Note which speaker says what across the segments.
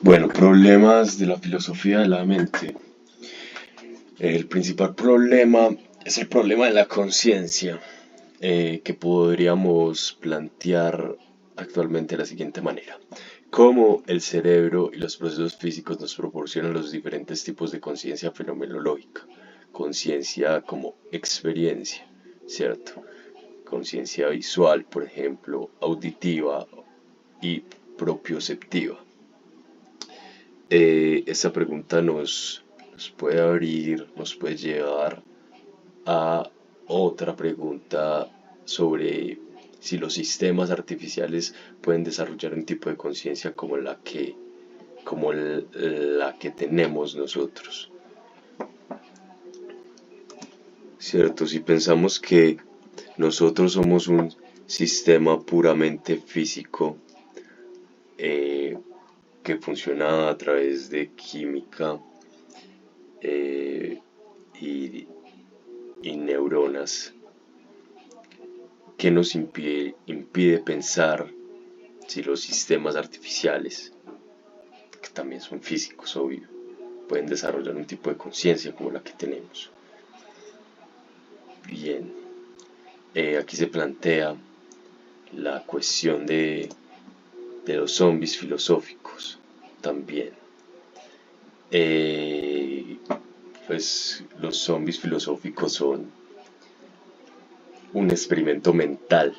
Speaker 1: Bueno, problemas de la filosofía de la mente. El principal problema es el problema de la conciencia, que podríamos plantear actualmente de la siguiente manera. Cómo el cerebro y los procesos físicos nos proporcionan los diferentes tipos de conciencia fenomenológica. Conciencia como experiencia, ¿cierto? Conciencia visual, por ejemplo, auditiva y propioceptiva. Esta pregunta nos puede abrir, nos puede llevar a otra pregunta sobre si los sistemas artificiales pueden desarrollar un tipo de conciencia como la que tenemos nosotros. ¿Cierto? Si pensamos que nosotros somos un sistema puramente físico, eh, que funciona a través de química, eh, y, y neuronas, que nos impide pensar si los sistemas artificiales, que también son físicos, obvio, pueden desarrollar un tipo de conciencia como la que tenemos. Bien, aquí se plantea la cuestión de los zombies filosóficos también. Eh, pues los zombies filosóficos son un experimento mental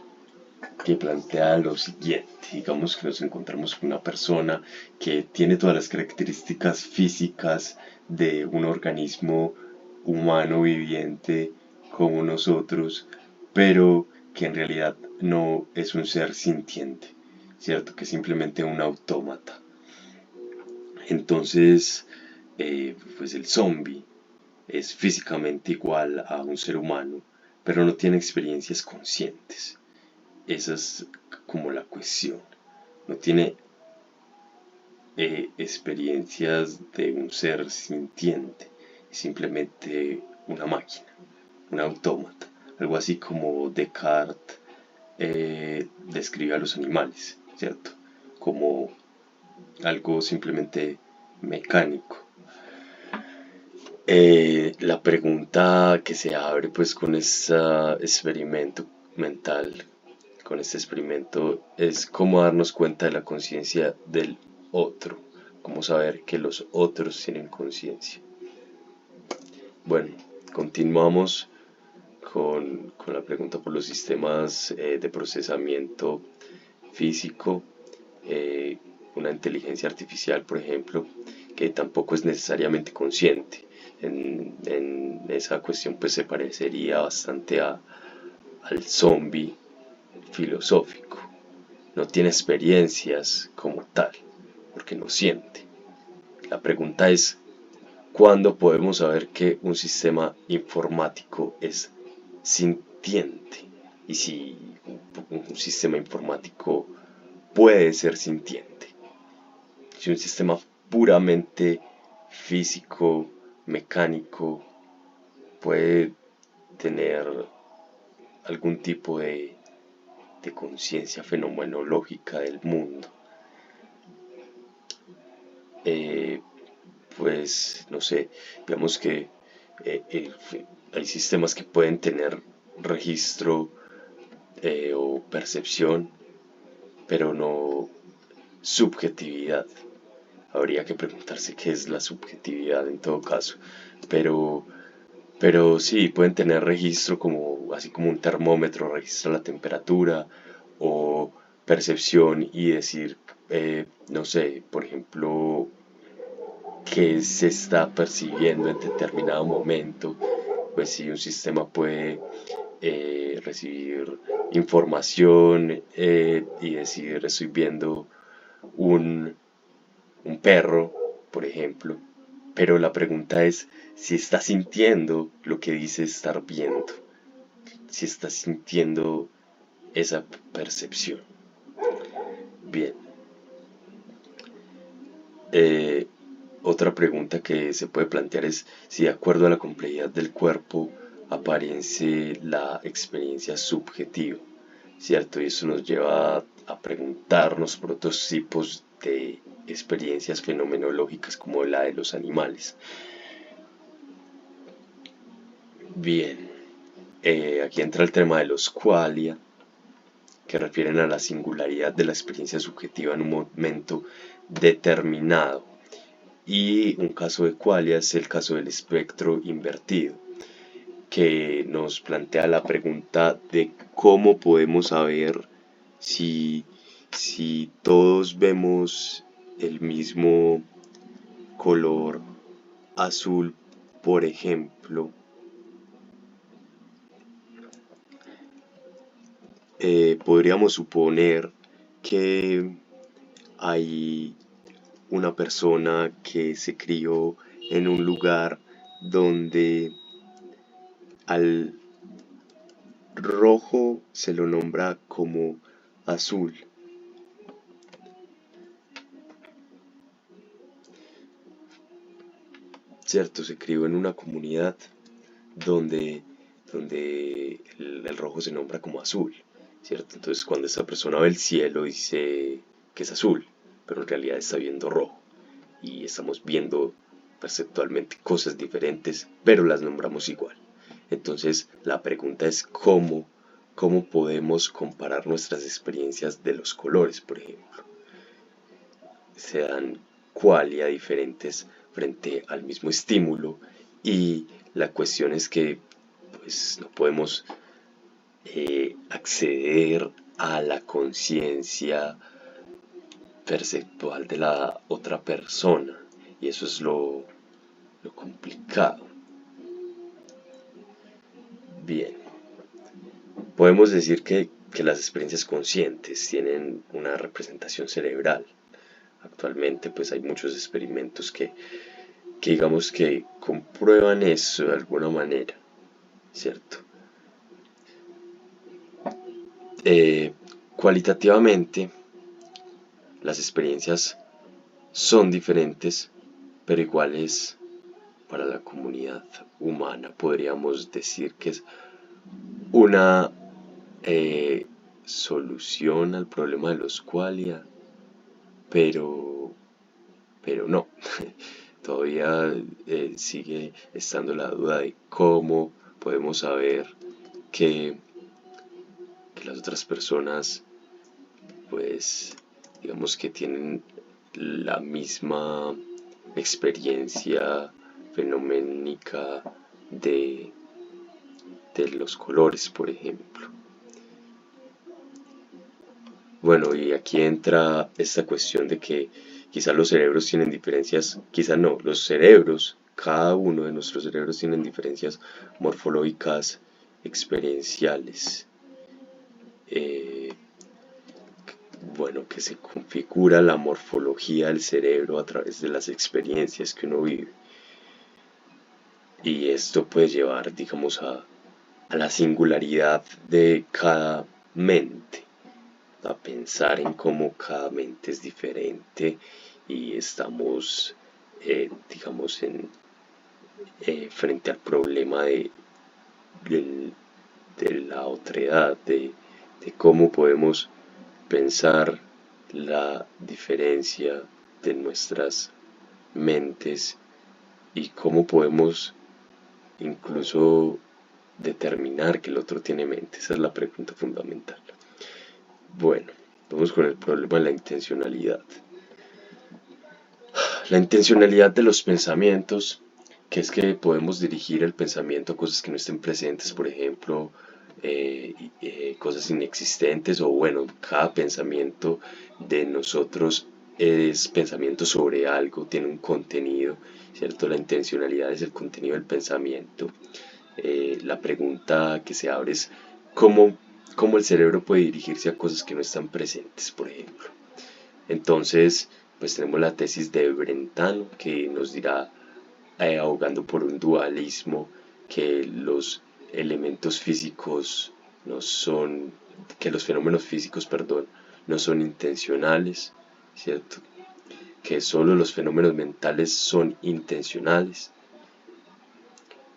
Speaker 1: que plantea lo siguiente. Digamos que nos encontramos con una persona que tiene todas las características físicas de un organismo humano viviente como nosotros, pero que en realidad no es un ser sintiente, ¿cierto? Que es simplemente un autómata. Entonces, pues el zombie es físicamente igual a un ser humano, pero no tiene experiencias conscientes. Esa es como la cuestión. No tiene experiencias de un ser sintiente, es simplemente una máquina, un autómata. Algo así como Descartes describe a los animales, ¿cierto? Como algo simplemente mecánico. La pregunta que se abre pues con este experimento mental, con este experimento, es cómo darnos cuenta de la conciencia del otro, cómo saber que los otros tienen conciencia. Bueno, continuamos con la pregunta por los sistemas de procesamiento físico, eh, una inteligencia artificial, por ejemplo, que tampoco es necesariamente consciente. En esa cuestión pues se parecería bastante al zombie filosófico. No tiene experiencias como tal, porque no siente. La pregunta es, ¿cuándo podemos saber que un sistema informático es sintiente? Y si un sistema informático puede ser sintiente. Si un sistema puramente físico, mecánico, puede tener algún tipo de conciencia fenomenológica del mundo. Eh, pues no sé, digamos que hay sistemas que pueden tener registro o percepción, pero no subjetividad. Habría que preguntarse qué es la subjetividad en todo caso, pero Pero sí, pueden tener registro como, así como un termómetro registra la temperatura o percepción y decir, no sé, por ejemplo, qué se está percibiendo en determinado momento. Pues sí, un sistema puede recibir información y decir, estoy viendo un, un perro, por ejemplo, pero la pregunta es si está sintiendo lo que dice estar viendo, si está sintiendo esa percepción. Bien, eh, otra pregunta que se puede plantear es si de acuerdo a la complejidad del cuerpo aparece la experiencia subjetiva, ¿cierto? Y eso nos lleva a preguntarnos por otros tipos experiencias fenomenológicas como la de los animales. Bien, aquí entra el tema de los qualia, que refieren a la singularidad de la experiencia subjetiva en un momento determinado. Y un caso de qualia es el caso del espectro invertido, que nos plantea la pregunta de cómo podemos saber si todos vemos el mismo color azul, por ejemplo. Podríamos suponer que hay una persona que se crió en un lugar donde al rojo se lo nombra como azul. Cierto, se crió en una comunidad donde, donde el rojo se nombra como azul, ¿cierto? Entonces cuando esa persona ve el cielo dice que es azul, pero en realidad está viendo rojo. Y estamos viendo perceptualmente cosas diferentes, pero las nombramos igual. Entonces la pregunta es cómo podemos comparar nuestras experiencias de los colores, por ejemplo. Se dan qualia diferentes frente al mismo estímulo y la cuestión es que pues no podemos acceder a la conciencia perceptual de la otra persona y eso es lo complicado. Bien, podemos decir que las experiencias conscientes tienen una representación cerebral. Actualmente pues hay muchos experimentos que digamos que comprueban eso de alguna manera, ¿cierto? Eh, Cualitativamente las experiencias son diferentes pero iguales para la comunidad humana. Podríamos decir que es una solución al problema de los qualia, pero, pero no. Todavía sigue estando la duda de cómo podemos saber que, que las otras personas, pues, digamos que tienen la misma experiencia fenoménica de, de los colores, por ejemplo. Bueno, y aquí entra esta cuestión de que quizás los cerebros tienen diferencias, quizás no, los cerebros, cada uno de nuestros cerebros tienen diferencias morfológicas experienciales. Eh, bueno, que se configura la morfología del cerebro a través de las experiencias que uno vive. Y esto puede llevar, digamos, a la singularidad de cada mente, a pensar en cómo cada mente es diferente y estamos, digamos, frente al problema de, de la otredad, de cómo podemos pensar la diferencia de nuestras mentes y cómo podemos incluso determinar que el otro tiene mente. Esa es la pregunta fundamental. Bueno, vamos con el problema de la intencionalidad. La intencionalidad de los pensamientos, que es que podemos dirigir el pensamiento a cosas que no estén presentes, por ejemplo, cosas inexistentes o bueno, cada pensamiento de nosotros es pensamiento sobre algo, tiene un contenido, ¿cierto? La intencionalidad es el contenido del pensamiento. La pregunta que se abre es cómo el cerebro puede dirigirse a cosas que no están presentes, por ejemplo. Entonces, pues tenemos la tesis de Brentano que nos dirá, ahogando por un dualismo, que los elementos físicos no son, que los fenómenos físicos, perdón, no son intencionales, ¿cierto? Que solo los fenómenos mentales son intencionales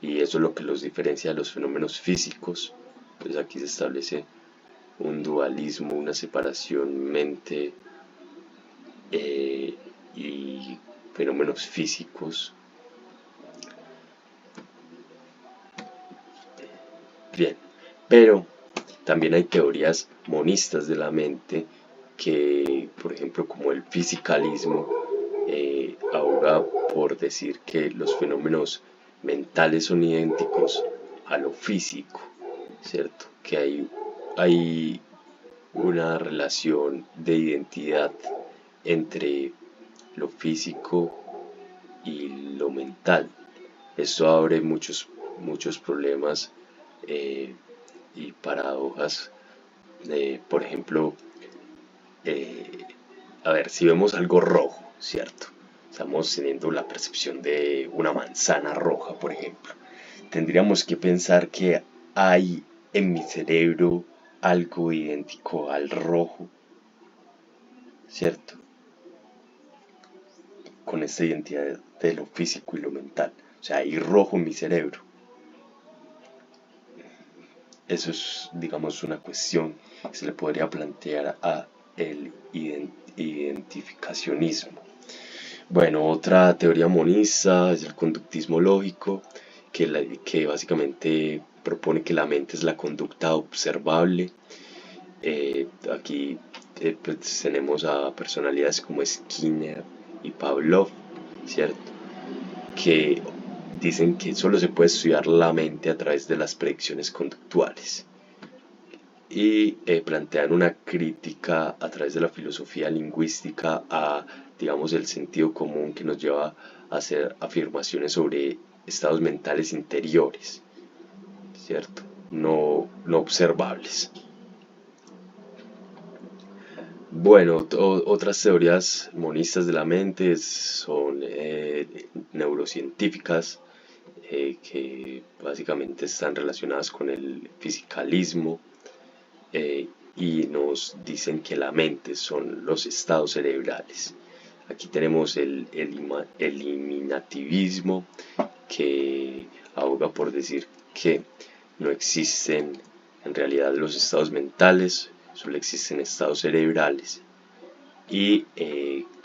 Speaker 1: y eso es lo que los diferencia de los fenómenos físicos. Pues aquí se establece un dualismo, una separación mente fenómenos físicos. Bien, pero también hay teorías monistas de la mente que, por ejemplo, como el fisicalismo, aboga por decir que los fenómenos mentales son idénticos a lo físico, ¿cierto? Que hay una relación de identidad entre lo físico y lo mental. Esto abre muchos problemas y paradojas. Por ejemplo, a ver, si vemos algo rojo, ¿cierto? Estamos teniendo la percepción de una manzana roja, por ejemplo. Tendríamos que pensar que hay en mi cerebro algo idéntico al rojo, ¿cierto? Con esta identidad de lo físico y lo mental. O sea, hay rojo en mi cerebro. Eso es, digamos, una cuestión que se le podría plantear a el identificacionismo. Bueno, otra teoría monista es el conductismo lógico, que básicamente propone que la mente es la conducta observable. Aquí pues, tenemos a personalidades como Skinner y Pavlov, ¿cierto? Que dicen que solo se puede estudiar la mente a través de las predicciones conductuales y plantean una crítica a través de la filosofía lingüística a, digamos, el sentido común que nos lleva a hacer afirmaciones sobre estados mentales interiores, ¿cierto? No observables. Bueno, otras teorías monistas de la mente son neurocientíficas, que básicamente están relacionadas con el fisicalismo, y nos dicen que la mente son los estados cerebrales. Aquí tenemos el eliminativismo, que aboga por decir que no existen en realidad los estados mentales, solo existen estados cerebrales. Y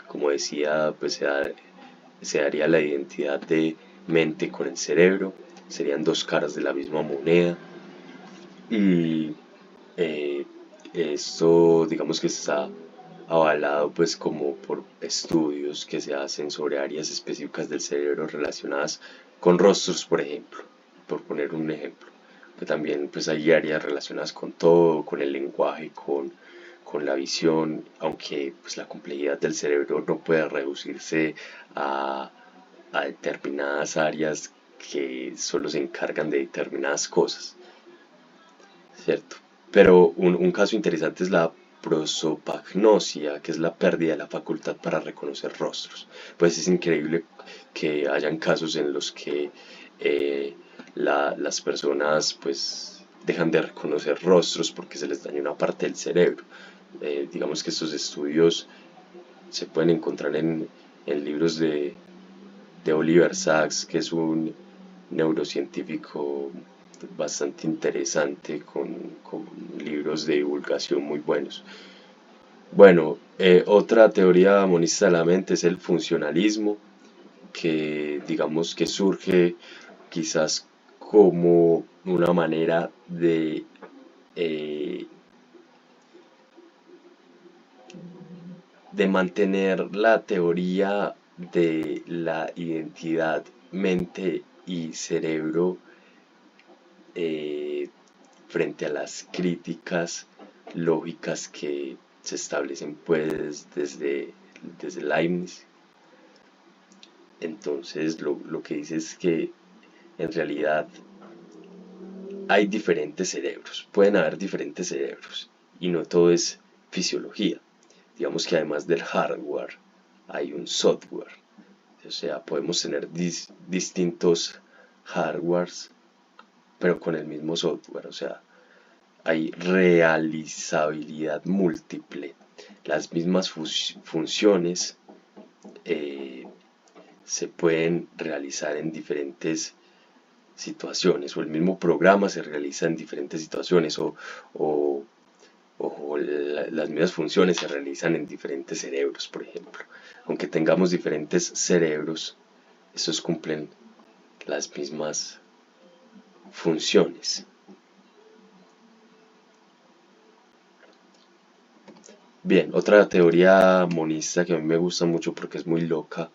Speaker 1: como decía, pues se daría la identidad de mente con el cerebro, serían dos caras de la misma moneda. Y eh, esto, digamos que está avalado pues como por estudios que se hacen sobre áreas específicas del cerebro relacionadas con rostros, por ejemplo, por poner un ejemplo. Pero también pues hay áreas relacionadas con todo, con el lenguaje, con la visión, aunque pues la complejidad del cerebro no puede reducirse a, a determinadas áreas que solo se encargan de determinadas cosas, ¿cierto? Pero un caso interesante es la prosopagnosia, que es la pérdida de la facultad para reconocer rostros. Pues es increíble que hayan casos en los que las personas pues dejan de reconocer rostros porque se les daña una parte del cerebro. Digamos que estos estudios se pueden encontrar en libros de Oliver Sacks, que es un neurocientífico bastante interesante con libros de divulgación muy buenos. Bueno, otra teoría monista de la mente es el funcionalismo, que digamos que surge quizás como una manera eh, de mantener la teoría de la identidad mente y cerebro eh, frente a las críticas lógicas que se establecen pues desde Leibniz. Entonces lo que dice es que en realidad hay diferentes cerebros, pueden haber diferentes cerebros y no todo es fisiología. Digamos que además del hardware hay un software, o sea, podemos tener distintos hardwares pero con el mismo software, o sea, hay realizabilidad múltiple. Las mismas funciones eh, se pueden realizar en diferentes situaciones, o el mismo programa se realiza en diferentes situaciones, o o las mismas funciones se realizan en diferentes cerebros, por ejemplo. Aunque tengamos diferentes cerebros, estos cumplen las mismas funciones. Bien, otra teoría monista que a mí me gusta mucho porque es muy loca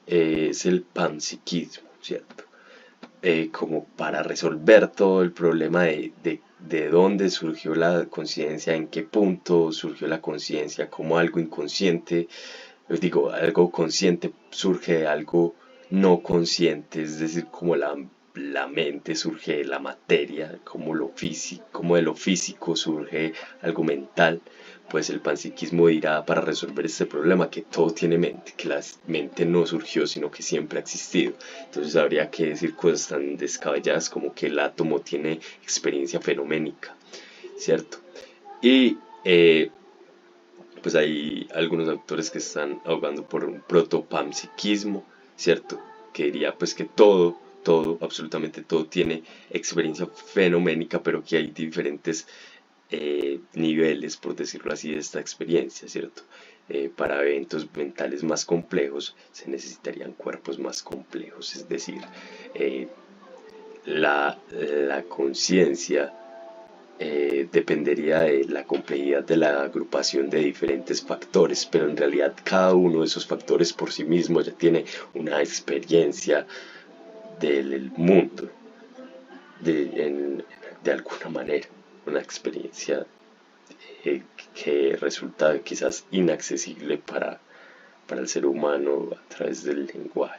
Speaker 1: es el panpsiquismo, ¿cierto? Como para resolver todo el problema de dónde surgió la conciencia, en qué punto surgió la conciencia, como algo inconsciente, les digo, algo consciente surge de algo no consciente, es decir, como la mente surge de la materia, como lo físico, como de lo físico surge algo mental. Pues el panpsiquismo dirá para resolver este problema que todo tiene mente, que la mente no surgió sino que siempre ha existido. Entonces habría que decir cosas tan descabelladas como que el átomo tiene experiencia fenoménica, ¿cierto? Y pues hay algunos autores que están abogando por un protopanpsiquismo, ¿cierto? Que diría pues que todo, absolutamente todo tiene experiencia fenoménica, pero que hay diferentes niveles, por decirlo así, de esta experiencia, ¿cierto? Para eventos mentales más complejos se necesitarían cuerpos más complejos, es decir, eh, la conciencia dependería de la complejidad de la agrupación de diferentes factores, pero en realidad cada uno de esos factores por sí mismo ya tiene una experiencia del mundo, de alguna manera, una experiencia que resulta quizás inaccesible para el ser humano a través del lenguaje.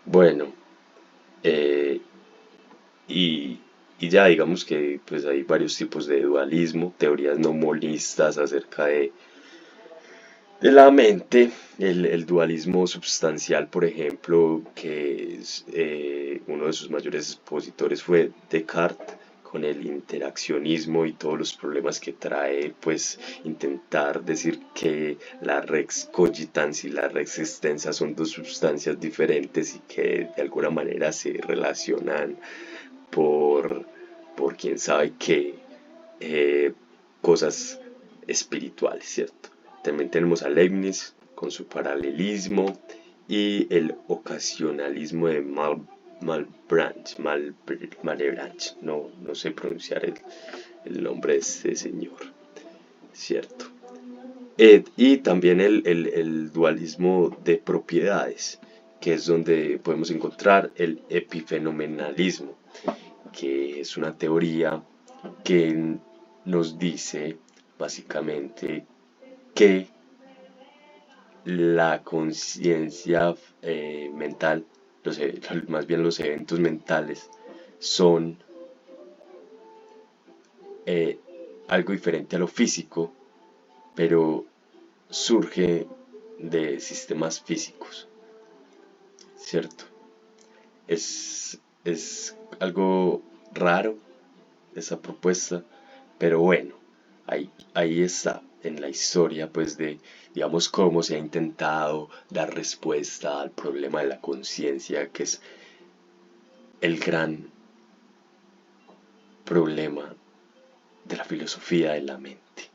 Speaker 1: Bueno, eh, y, y ya digamos que pues hay varios tipos de dualismo, teorías no monistas acerca de la mente, el dualismo substancial, por ejemplo, que es, uno de sus mayores expositores fue Descartes, con el interaccionismo y todos los problemas que trae, pues intentar decir que la res cogitans y la res extensa son dos sustancias diferentes y que de alguna manera se relacionan por, por quién sabe qué cosas espirituales, ¿cierto? También tenemos a Leibniz con su paralelismo y el ocasionalismo de Malebranche, no sé pronunciar el nombre de este señor, ¿cierto? Y también el dualismo de propiedades, que es donde podemos encontrar el epifenomenalismo, que es una teoría que nos dice básicamente que la conciencia mental, más bien los eventos mentales, son eh, algo diferente a lo físico, pero surge de sistemas físicos, ¿cierto? Es algo raro esa propuesta, pero bueno, ahí está en la historia, pues de, digamos, cómo se ha intentado dar respuesta al problema de la conciencia, que es el gran problema de la filosofía de la mente.